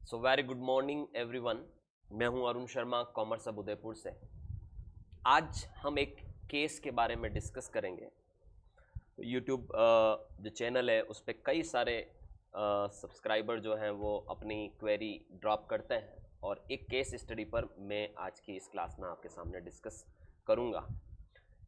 So very good morning everyone. मैं हूं Arun Sharma, commerce अब उदयपुर से। आज हम एक केस के बारे में डिस्कस करेंगे। यूट्यूब जो चैनल है उस पर कई सारे सब्सक्राइबर जो हैं वो अपनी क्वेरी ड्रॉप करते हैं और एक केस स्टडी पर मैं आज की इस क्लास में आपके सामने डिस्कस करूंगा।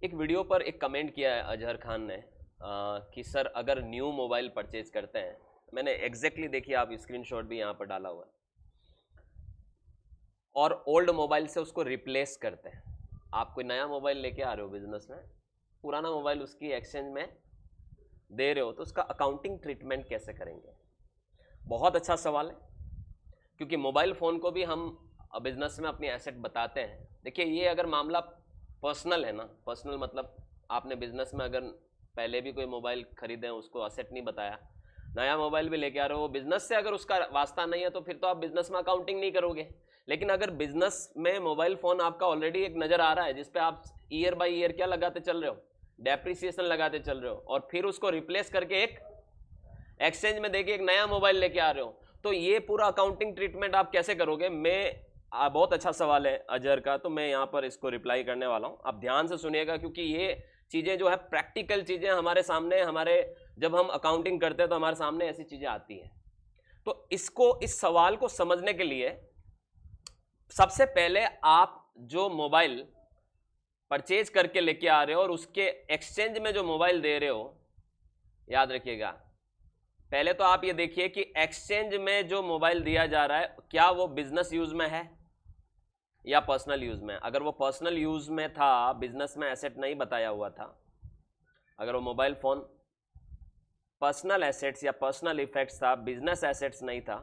एक वीडियो पर एक कमेंट किया है अजहर खान ने कि सर अगर न्यू मोबाइल परचेज करते हैं, मैंने एग्जैक्टली देखिए, आप स्क्रीनशॉट भी यहाँ पर डाला हुआ है, और ओल्ड मोबाइल से उसको रिप्लेस करते हैं। आप कोई नया मोबाइल लेके आ रहे हो बिजनेस में, पुराना मोबाइल उसकी एक्सचेंज में दे रहे हो, तो उसका अकाउंटिंग ट्रीटमेंट कैसे करेंगे? बहुत अच्छा सवाल है, क्योंकि मोबाइल फ़ोन को भी हम बिजनेस में अपनी एसेट बताते हैं। देखिए, ये अगर मामला पर्सनल है ना, पर्सनल मतलब आपने बिजनेस में अगर पहले भी कोई मोबाइल खरीदे हैं, उसको एसेट नहीं बताया, नया मोबाइल भी लेके आ रहे हो, बिजनेस से अगर उसका वास्ता नहीं है तो फिर तो आप बिजनेस में अकाउंटिंग नहीं करोगे। लेकिन अगर बिजनेस में मोबाइल फ़ोन आपका ऑलरेडी एक नज़र आ रहा है, जिसपे आप ईयर बाय ईयर क्या लगाते चल रहे हो, डेप्रिसिएशन लगाते चल रहे हो, और फिर उसको रिप्लेस करके एक एक्सचेंज में देके एक नया मोबाइल लेके आ रहे हो, तो ये पूरा अकाउंटिंग ट्रीटमेंट आप कैसे करोगे? बहुत अच्छा सवाल है अजहर का, तो मैं यहाँ पर इसको रिप्लाई करने वाला हूँ। आप ध्यान से सुनिएगा, क्योंकि ये चीज़ें जो है प्रैक्टिकल चीज़ें हमारे सामने, हमारे जब हम अकाउंटिंग करते हैं तो हमारे सामने ऐसी चीज़ें आती हैं। तो इस सवाल को समझने के लिए सबसे पहले आप जो मोबाइल परचेज करके लेके आ रहे हो और उसके एक्सचेंज में जो मोबाइल दे रहे हो, याद रखिएगा, पहले तो आप ये देखिए कि एक्सचेंज में जो मोबाइल दिया जा रहा है क्या वो बिजनेस यूज में है या पर्सनल यूज में। अगर वो पर्सनल यूज में था, बिजनेस में एसेट नहीं बताया हुआ था, अगर वो मोबाइल फोन पर्सनल एसेट्स या पर्सनल इफेक्ट्स था, बिजनेस एसेट्स नहीं था,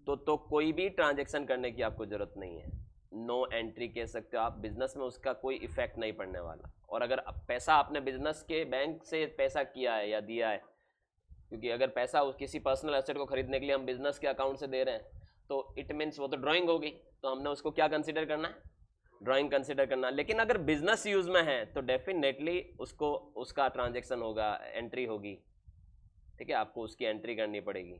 तो कोई भी ट्रांजैक्शन करने की आपको जरूरत नहीं है। नो एंट्री कह सकते हो आप, बिजनेस में उसका कोई इफेक्ट नहीं पड़ने वाला। और अगर पैसा आपने बिजनेस के बैंक से पैसा किया है या दिया है, क्योंकि अगर पैसा किसी पर्सनल एसेट को खरीदने के लिए हम बिजनेस के अकाउंट से दे रहे हैं, तो इट मीन्स वो तो ड्राइंग होगी, तो हमने उसको क्या कंसिडर करना है? ड्राइंग कंसिडर करना। लेकिन अगर बिजनेस यूज में है तो डेफिनेटली उसको उसका ट्रांजेक्शन होगा, एंट्री होगी, ठीक है, आपको उसकी एंट्री करनी पड़ेगी।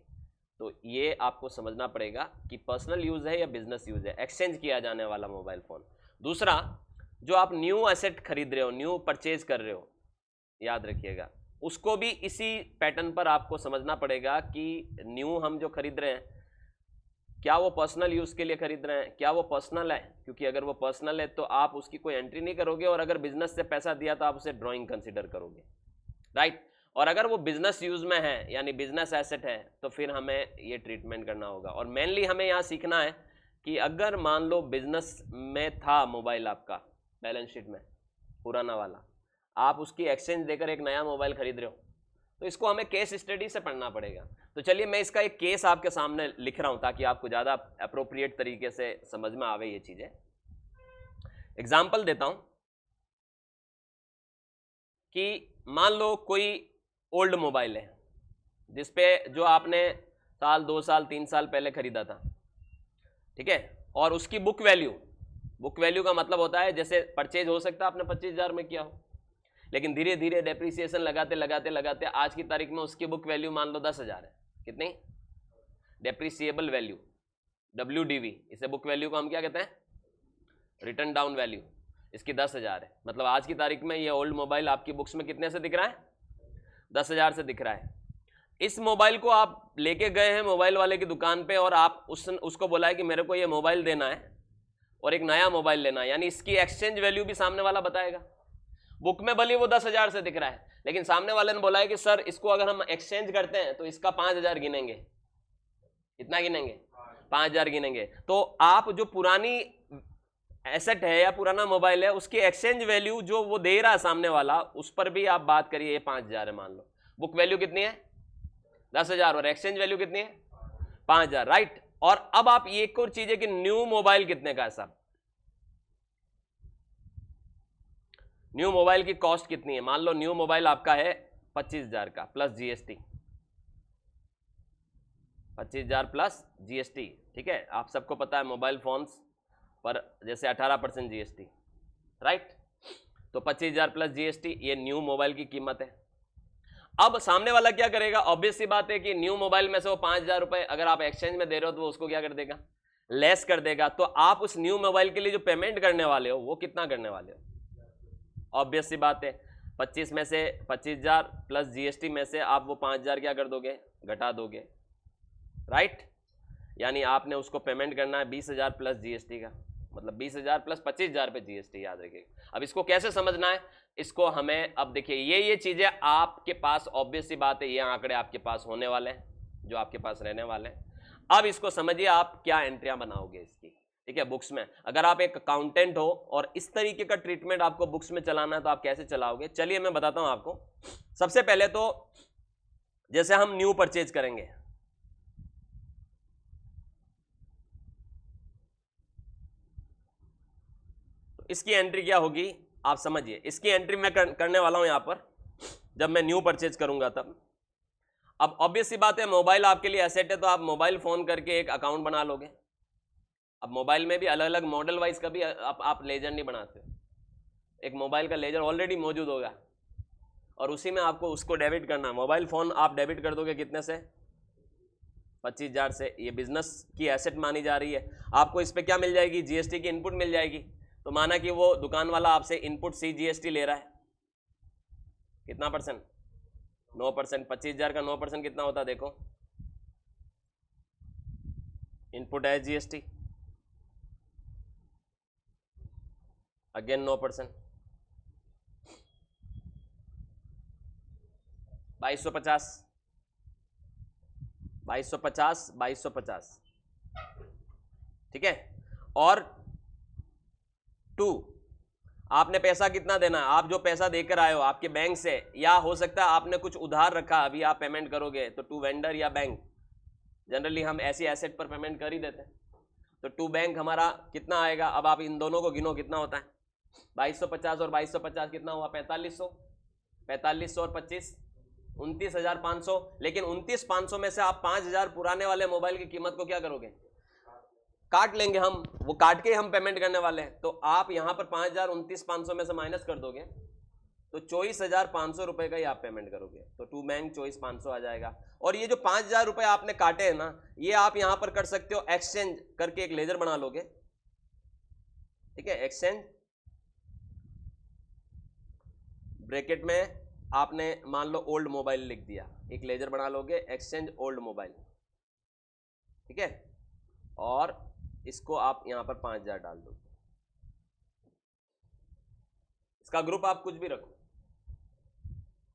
तो ये आपको समझना पड़ेगा कि पर्सनल यूज है या बिजनेस यूज है, एक्सचेंज किया जाने वाला मोबाइल फोन। दूसरा, जो आप न्यू एसेट खरीद रहे हो, न्यू परचेज कर रहे हो, याद रखिएगा, उसको भी इसी पैटर्न पर आपको समझना पड़ेगा कि न्यू हम जो खरीद रहे हैं, क्या वो पर्सनल यूज के लिए खरीद रहे हैं, क्या वो पर्सनल है? क्योंकि अगर वो पर्सनल है तो आप उसकी कोई एंट्री नहीं करोगे, और अगर बिजनेस से पैसा दिया तो आप उसे ड्राइंग कंसिडर करोगे, राइट। और अगर वो बिजनेस यूज में है यानी बिजनेस एसेट है, तो फिर हमें ये ट्रीटमेंट करना होगा। और मेनली हमें यहाँ सीखना है कि अगर मान लो बिजनेस में था मोबाइल आपका बैलेंस शीट में, पुराना वाला, आप उसकी एक्सचेंज देकर एक नया मोबाइल खरीद रहे हो, तो इसको हमें केस स्टडी से पढ़ना पड़ेगा। तो चलिए मैं इसका एक केस आपके सामने लिख रहा हूं ताकि आपको ज़्यादा अप्रोप्रिएट तरीके से समझ में आवे ये चीज़ें। एग्जाम्पल देता हूं कि मान लो कोई ओल्ड मोबाइल है जिसपे जो आपने साल 2 साल 3 साल पहले खरीदा था, ठीक है, और उसकी बुक वैल्यू का मतलब होता है जैसे परचेज हो सकता है आपने 25,000 में किया हो, लेकिन धीरे धीरे डेप्रिसिएशन लगाते आज की तारीख में उसकी बुक वैल्यू मान लो 10,000 है। कितनी? Depreciable value, WDV। इसे बुक वैल्यू को हम क्या कहते हैं? Return down value. इसकी 10,000 है, मतलब आज की तारीख में ये ओल्ड मोबाइल आपकी बुक्स में कितने से दिख रहा है? 10,000 से दिख रहा है। इस मोबाइल को आप लेके गए हैं मोबाइल वाले की दुकान पे, और आप उसको बोला है कि मेरे को ये मोबाइल देना है और एक नया मोबाइल लेना है, यानी इसकी एक्सचेंज वैल्यू भी सामने वाला बताएगा। बुक में भले वो 10,000 से दिख रहा है, लेकिन सामने वाले ने बोला है कि सर इसको अगर हम एक्सचेंज करते हैं तो इसका 5,000 गिनेंगे। कितना गिनेंगे? 5,000 गिनेंगे। तो आप जो पुरानी एसेट है या पुराना मोबाइल है, उसकी एक्सचेंज वैल्यू जो वो दे रहा है सामने वाला, उस पर भी आप बात करिए। ये 5,000 है मान लो, बुक वैल्यू कितनी है? 10,000, और एक्सचेंज वैल्यू कितनी है? 5,000, राइट। और अब आप ये एक और चीज है कि न्यू मोबाइल कितने का है साहब? न्यू मोबाइल की कॉस्ट कितनी है? मान लो न्यू मोबाइल आपका है 25,000 का प्लस जीएसटी, 25,000 प्लस जीएसटी, ठीक है। आप सबको पता है मोबाइल फोन्स पर जैसे 18% जीएसटी, राइट। तो 25,000 प्लस जीएसटी, ये न्यू मोबाइल की कीमत है। अब सामने वाला क्या करेगा, ऑब्वियस सी बात है कि न्यू मोबाइल में से वो 5,000 रुपए अगर आप एक्सचेंज में दे रहे हो तो वो उसको क्या कर देगा, लेस कर देगा। तो आप उस न्यू मोबाइल के लिए जो पेमेंट करने वाले हो वो कितना करने वाले हो, ऑब्वियस सी बात है 25 में से 25,000 प्लस जीएसटी में से आप वो 5,000 क्या कर दोगे, घटा दोगे, राइट। यानी आपने उसको पेमेंट करना है 20,000 प्लस जीएसटी का, मतलब 20,000 प्लस 25,000 पे जीएसटी, याद रखिएगा। अब इसको कैसे समझना है, इसको हमें अब देखिए ये चीजें आपके पास ऑब्वियस सी बात है, ये आंकड़े आपके पास होने वाले हैं, जो आपके पास रहने वाले हैं। अब इसको समझिए आप क्या एंट्रियां बनाओगे इसकी, ठीक है, बुक्स में। अगर आप एक अकाउंटेंट हो और इस तरीके का ट्रीटमेंट आपको बुक्स में चलाना है तो आप कैसे चलाओगे, चलिए मैं बताता हूं आपको। सबसे पहले तो जैसे हम न्यू परचेज करेंगे, तो इसकी एंट्री क्या होगी आप समझिए। इसकी एंट्री मैं करने वाला हूं यहां पर, जब मैं न्यू परचेज करूंगा तब। अब ऑब्वियस सी बात है मोबाइल आपके लिए एसेट है, तो आप मोबाइल फोन करके एक अकाउंट बना लोगे। अब मोबाइल में भी अलग अलग मॉडल वाइज का भी आप लेजर नहीं बनाते हो, एक मोबाइल का लेजर ऑलरेडी मौजूद होगा और उसी में आपको उसको डेबिट करना है। मोबाइल फोन आप डेबिट कर दोगे कितने से, 25,000 से। ये बिजनेस की एसेट मानी जा रही है। आपको इस पे क्या मिल जाएगी, जीएसटी की इनपुट मिल जाएगी। तो माना कि वो दुकान वाला आपसे इनपुट सी जीएसटी ले रहा है, कितना परसेंट, 9%। 25,000 का 9% कितना होता है, देखो, इनपुट है जीएसटी, अगेन 9%, 2250, 2250, 2250, ठीक है। और 2 आपने पैसा कितना देना है, आप जो पैसा देकर आए हो आपके बैंक से, या हो सकता है आपने कुछ उधार रखा अभी आप पेमेंट करोगे, तो 2 वेंडर या बैंक, जनरली हम ऐसी एसेट पर पेमेंट कर ही देते हैं। तो 2 बैंक हमारा कितना आएगा, अब आप इन दोनों को गिनो कितना होता है, 2250 और 2250 कितना हुआ, 4500, 4500 और 25, 29,500। लेकिन 29,500 में से आप 5,000 पुराने वाले मोबाइल की कीमत को क्या करोगे, काट लेंगे हम, वो काट के हम पेमेंट करने वाले हैं। तो आप यहां पर 5,000 29,500 में से माइनस कर दोगे तो 24,500 रुपए का ही आप पेमेंट करोगे। तो 2 बैंक 24,500 आ जाएगा। और ये जो 5,000 रुपए आपने काटे हैं ना, ये आप यहां पर कर सकते हो, एक्सचेंज करके एक लेजर बना लोगे, ठीक है। एक्सचेंज ब्रैकेट में आपने मान लो ओल्ड मोबाइल लिख दिया, एक लेजर बना लोगे, एक्सचेंज ओल्ड मोबाइल, ठीक है। और इसको आप यहां पर 5,000 डाल दो। इसका ग्रुप आप कुछ भी रखो,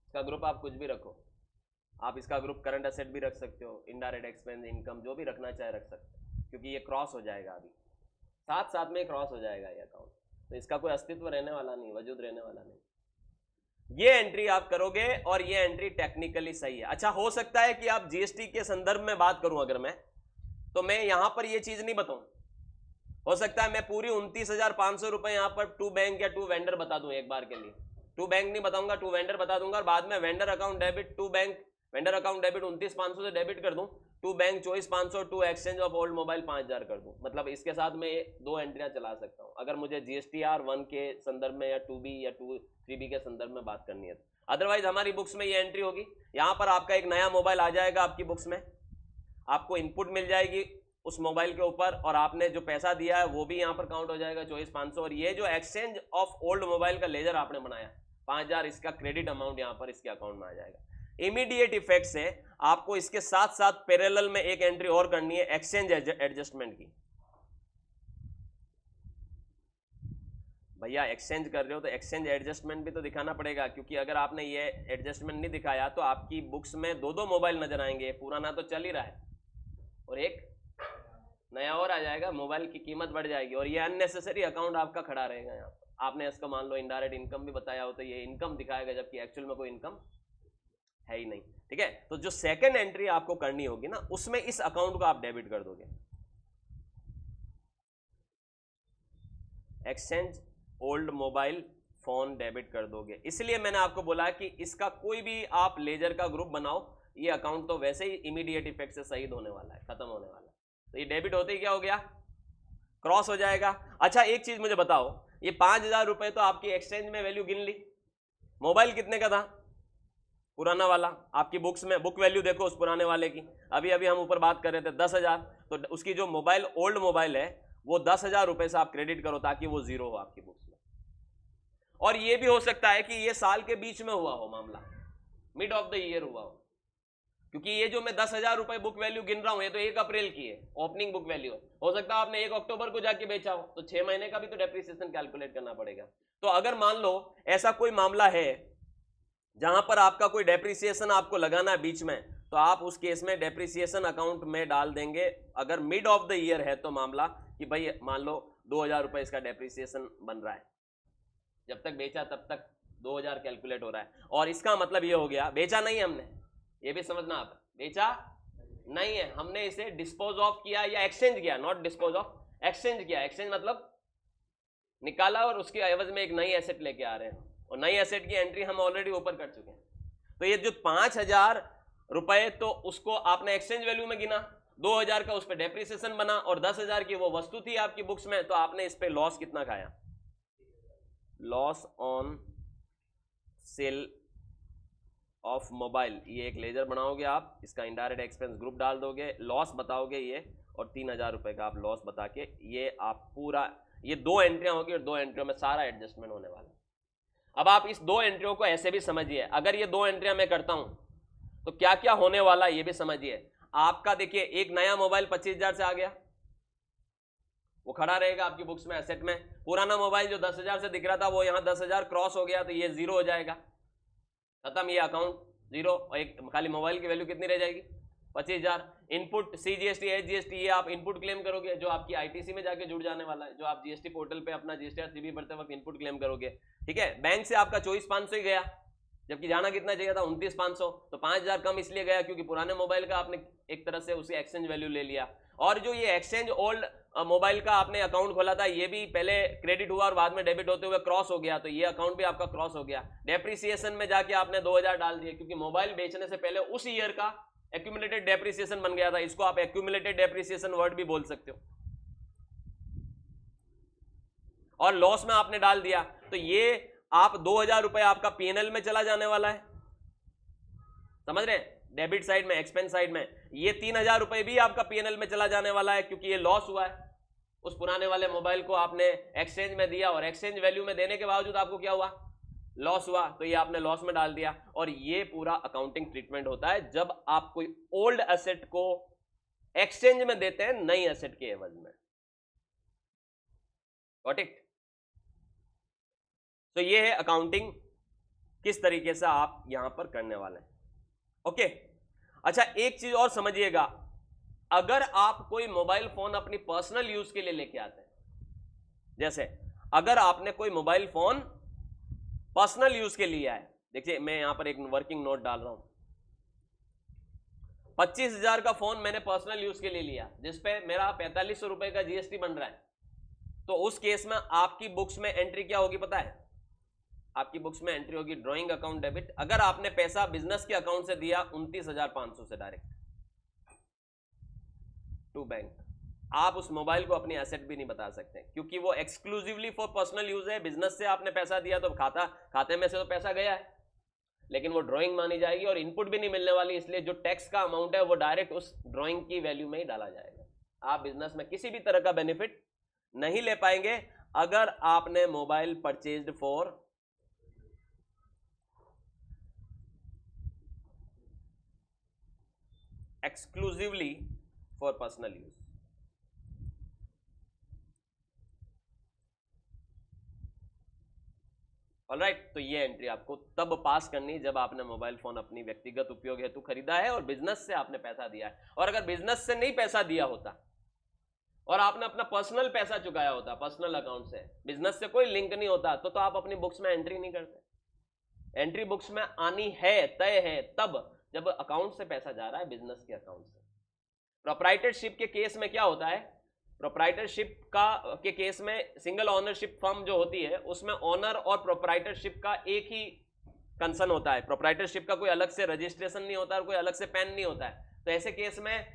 इसका ग्रुप आप कुछ भी रखो, आप इसका ग्रुप करंट एसेट भी रख सकते हो, इनडायरेक्ट एक्सपेंस, इनकम, जो भी रखना चाहे रख सकते हो, क्योंकि ये क्रॉस हो जाएगा, अभी साथ साथ में क्रॉस हो जाएगा ये अकाउंट, तो इसका कोई अस्तित्व रहने वाला नहीं, वजूद रहने वाला नहीं। ये एंट्री आप करोगे और ये एंट्री टेक्निकली सही है। अच्छा, हो सकता है कि आप जीएसटी के संदर्भ में बात करूं अगर मैं, तो मैं यहां पर ये चीज नहीं बताऊं, हो सकता है मैं पूरी 29,500 रुपए यहां पर 2 बैंक या 2 वेंडर बता दूं एक बार के लिए। 2 बैंक नहीं बताऊंगा, 2 वेंडर बता दूंगा, और बाद में vendor account debit 2 bank, vendor account debit 29,500 से डेबिट कर दूं, 2 bank 24,500, 2 exchange of old mobile 5,000 कर दूं। मतलब इसके साथ मैं 2 एंट्रियां चला सकता हूं अगर मुझे जीएसटीआर 1 के संदर्भ में या 2B या 3B के संदर्भ में बात करनी है तो। अदरवाइज हमारी बुक्स में ये एंट्री होगी, यहां पर आपका एक नया मोबाइल आ जाएगा आपकी बुक्स में, आपको इनपुट मिल जाएगी उस मोबाइल के ऊपर, और आपने जो पैसा दिया है वो भी यहाँ पर काउंट हो जाएगा 24,500। और ये जो एक्सचेंज ऑफ ओल्ड मोबाइल का लेजर आपने बनाया 5,000, इसका क्रेडिट अमाउंट यहाँ पर इसके अकाउंट में आ जाएगा। इमीडिएट इफेक्ट से आपको इसके साथ साथ पैरेलल में एक एंट्री और करनी है एक्सचेंज एडजस्टमेंट की। भैया एक्सचेंज कर रहे हो तो एक्सचेंज एडजस्टमेंट भी तो दिखाना पड़ेगा, क्योंकि अगर आपने ये एडजस्टमेंट नहीं दिखाया तो आपकी बुक्स में 2 मोबाइल नजर आएंगे, पुराना तो चल ही रहा है और एक नया और आ जाएगा, मोबाइल की कीमत बढ़ जाएगी और ये अननेसेसरी अकाउंट आपका खड़ा रहेगा यहाँ पर। आपने इसका मान लो इनडायरेक्ट इनकम भी बताया हो तो ये इनकम दिखाएगा, जबकि एक्चुअल में कोई इनकम है ही नहीं, ठीक है। तो जो सेकंड एंट्री आपको करनी होगी ना, उसमें इस अकाउंट को आप डेबिट कर दोगे, exchange old mobile phone debit कर दोगे। इसलिए मैंने आपको बोला कि इसका कोई भी आप लेजर का ग्रुप बनाओ, ये अकाउंट तो वैसे ही इमीडिएट इफेक्ट से शहीद होने वाला है, खत्म होने वाला है। तो ये डेबिट होते ही क्या हो गया, क्रॉस हो जाएगा। अच्छा एक चीज मुझे बताओ, ये 5,000 रुपए तो आपकी एक्सचेंज में वैल्यू गिन ली, मोबाइल कितने का था, पुराना वाला आपकी बुक्स में बुक वैल्यू देखो उस पुराने वाले की, अभी अभी हम ऊपर बात कर रहे थे 10,000, तो उसकी जो मोबाइल ओल्ड मोबाइल है वो 10,000 रुपए से आप क्रेडिट करो ताकि वो जीरो हो आपकी बुक्स में। और ये भी हो सकता है कि ये साल के बीच में हुआ हो मामला, मिड ऑफ द ईयर हुआ हो, क्योंकि ये जो मैं 10,000 रुपए बुक वैल्यू गिन रहा हूं ये तो 1 अप्रैल की है, ओपनिंग बुक वैल्यू है। हो सकता है आपने 1 अक्टूबर को जाके बेचा हो, तो 6 महीने का भी तो डेप्रिसिएशन कैलकुलेट करना पड़ेगा। तो अगर मान लो ऐसा कोई मामला है जहां पर आपका कोई डेप्रिसिएशन आपको लगाना है बीच में, तो आप उस केस में डेप्रिसिएशन अकाउंट में डाल देंगे। अगर मिड ऑफ द ईयर है तो मामला कि भाई मान लो 2,000 रुपए इसका डेप्रिसिएशन बन रहा है, जब तक बेचा तब तक 2,000 कैलकुलेट हो रहा है, और इसका मतलब ये हो गया बेचा नहीं हमने, ये भी समझना आप, बेचा नहीं है हमने, इसे डिस्पोज ऑफ किया या एक्सचेंज किया, नॉट डिस्पोज ऑफ, एक्सचेंज किया। एक्सचेंज मतलब निकाला और उसके एवज में एक नई एसेट लेके आ रहे हैं, और नई एसेट की एंट्री हम ऑलरेडी ऊपर कर चुके हैं। तो ये जो 5,000 रुपए तो उसको आपने एक्सचेंज वैल्यू में गिना, 2,000 का उस पर डेप्रिसिएशन बना, और 10,000 की वो वस्तु थी आपकी बुक्स में, तो आपने इस पे लॉस कितना खाया, loss on sale of mobile. ये एक लेजर बनाओगे आप, इसका इनडायरेक्ट एक्सपेंस ग्रुप डाल दोगे, लॉस बताओगे ये, और 3,000 रुपए का आप लॉस बता के ये आप पूरा, ये 2 एंट्रियां होगी और 2 एंट्रियों में सारा एडजस्टमेंट होने वाला है। अब आप इस 2 एंट्रियों को ऐसे भी समझिए, अगर ये 2 एंट्रियां मैं करता हूं तो क्या क्या होने वाला ये भी समझिए। आपका देखिए एक नया मोबाइल 25,000 से आ गया, वो खड़ा रहेगा आपकी बुक्स में एसेट में। पुराना मोबाइल जो 10,000 से दिख रहा था वो यहाँ 10,000 क्रॉस हो गया, तो ये जीरो हो जाएगा, खत्म, ये अकाउंट जीरो, और एक खाली मोबाइल की वैल्यू कितनी रह जाएगी, 25,000। इनपुट CGST HGST ये आप इनपुट क्लेम करोगे, जो आपकी ITC में जाके जुड़ जाने वाला है, जो आप GST पोर्टल पे अपना GST CB भरते वक्त इनपुट क्लेम करोगे, ठीक है। बैंक से आपका 24,500 ही गया, जबकि जाना कितना चाहिए था 29,500, तो 5,000 कम इसलिए गया क्योंकि पुराने मोबाइल का आपने एक तरह से उसी एक्सचेंज वैल्यू ले लिया। और जो ये एक्सचेंज ओल्ड मोबाइल का आपने अकाउंट खोला था, ये भी पहले क्रेडिट हुआ और बाद में डेबिट होते हुए क्रॉस हो गया, तो ये अकाउंट भी आपका क्रॉस हो गया। डेप्रिसिएशन में जाके आपने 2,000 डाल दिए, क्योंकि मोबाइल बेचने से पहले उस ईयर का एक्यूमुलेटेड डेप्रिसिएशन बन गया था, इसको आप एक्यूमुलेटेड डेप्रिसिएशन वर्ड भी बोल सकते हो। और लॉस में आपने डाल दिया, तो ये आप 2,000 रुपए आपका P&L में चला जाने वाला है, समझ रहे हैं, डेबिट साइड में, एक्सपेंस साइड में। ये 3,000 रुपए भी आपका P&L में चला जाने वाला है, क्योंकि ये लॉस हुआ है, उस पुराने वाले मोबाइल को आपने एक्सचेंज में दिया, और एक्सचेंज वैल्यू में देने के बावजूद आपको क्या हुआ, लॉस हुआ, तो ये आपने लॉस में डाल दिया। और ये पूरा अकाउंटिंग ट्रीटमेंट होता है जब आप कोई ओल्ड एसेट को एक्सचेंज में देते हैं नई एसेट के एवज में, गॉट इट। तो ये है अकाउंटिंग, किस तरीके से आप यहां पर करने वाले हैं, ओके। अच्छा एक चीज और समझिएगा, अगर आप कोई मोबाइल फोन अपनी पर्सनल यूज के लिए लेके आते हैं, जैसे अगर आपने कोई मोबाइल फोन पर्सनल यूज के लिए है, देखिए मैं यहां पर एक वर्किंग नोट डाल रहा हूं, 25,000 का फोन मैंने पर्सनल यूज के लिए लिया, जिसपे मेरा 4,500 रुपए का GST बन रहा है, तो उस केस में आपकी बुक्स में एंट्री क्या होगी पता है, आपकी बुक्स में एंट्री होगी ड्रॉइंग अकाउंट डेबिट। अगर आपने पैसा बिजनेस के अकाउंट से दिया 29,500 से डायरेक्ट टू बैंक, आप उस मोबाइल को अपनी एसेट भी नहीं बता सकते, क्योंकि वो एक्सक्लूसिवली फॉर पर्सनल यूज है। बिजनेस से आपने पैसा दिया तो खाते में से तो पैसा गया है, लेकिन वो ड्राइंग मानी जाएगी और इनपुट भी नहीं मिलने वाली, इसलिए जो टैक्स का अमाउंट है वो डायरेक्ट उस ड्राइंग की वैल्यू में ही डाला जाएगा। आप बिजनेस में किसी भी तरह का बेनिफिट नहीं ले पाएंगे अगर आपने mobile purchased for exclusively for personal use. Alright, तो ये एंट्री आपको तब पास करनी जब आपने मोबाइल फोन अपनी व्यक्तिगत उपयोग हेतु खरीदा है और बिजनेस से आपने पैसा दिया है। और अगर बिजनेस से नहीं पैसा दिया होता और आपने अपना पर्सनल पैसा चुकाया होता पर्सनल अकाउंट से, बिजनेस से कोई लिंक नहीं होता, तो आप अपनी बुक्स में एंट्री नहीं करते। एंट्री बुक्स में आनी है, तय है, तब जब अकाउंट से पैसा जा रहा है बिजनेस के अकाउंट से। प्रोप्राइटरशिप के केस में क्या होता है, प्रोप्राइटरशिप के केस में सिंगल ओनरशिप फर्म जो होती है उसमें ओनर और प्रोप्राइटरशिप का एक ही कंसर्न होता है। प्रोप्राइटरशिप का कोई अलग से रजिस्ट्रेशन नहीं होता और कोई अलग से पैन नहीं होता है। तो ऐसे केस में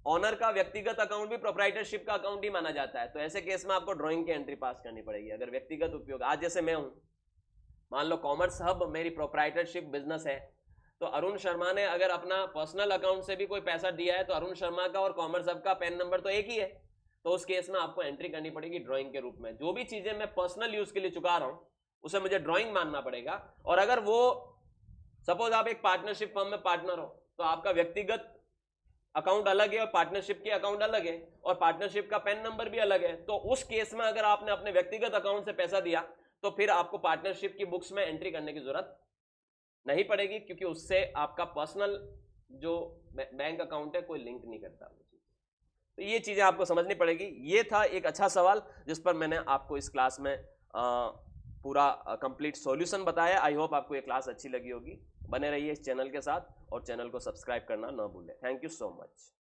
ऑनर का व्यक्तिगत अकाउंट भी प्रोप्राइटरशिप का अकाउंट ही माना जाता है। तो ऐसे केस में आपको ड्राइंग की एंट्री पास करनी पड़ेगी। अगर व्यक्तिगत उपयोग, आज जैसे मैं हूं, मान लो कॉमर्स हब मेरी प्रोप्राइटरशिप बिजनेस है, तो अरुण शर्मा ने अगर अपना पर्सनल अकाउंट से भी कोई पैसा दिया है तो अरुण शर्मा का और कॉमर्स हब का पैन नंबर तो एक ही है, तो उस केस में आपको एंट्री करनी पड़ेगी ड्राइंग के रूप में। जो भी चीजें मैं पर्सनल यूज के लिए चुका रहा हूं उसे मुझे ड्राइंग मानना पड़ेगा। और अगर वो सपोज आप एक पार्टनरशिप फर्म में पार्टनर हो तो आपका व्यक्तिगत अकाउंट अलग है और पार्टनरशिप के अकाउंट अलग है और पार्टनरशिप का पैन नंबर भी अलग है, तो उस केस में अगर आपने अपने व्यक्तिगत अकाउंट से पैसा दिया तो फिर आपको पार्टनरशिप की बुक्स में एंट्री करने की जरूरत नहीं पड़ेगी, क्योंकि उससे आपका पर्सनल जो बैंक अकाउंट है कोई लिंक नहीं करता। तो ये चीजें आपको समझनी पड़ेगी। ये था एक अच्छा सवाल जिस पर मैंने आपको इस क्लास में पूरा कंप्लीट सॉल्यूशन बताया। आई होप आपको ये क्लास अच्छी लगी होगी। बने रहिए इस चैनल के साथ और चैनल को सब्सक्राइब करना ना भूलें। Thank you so much.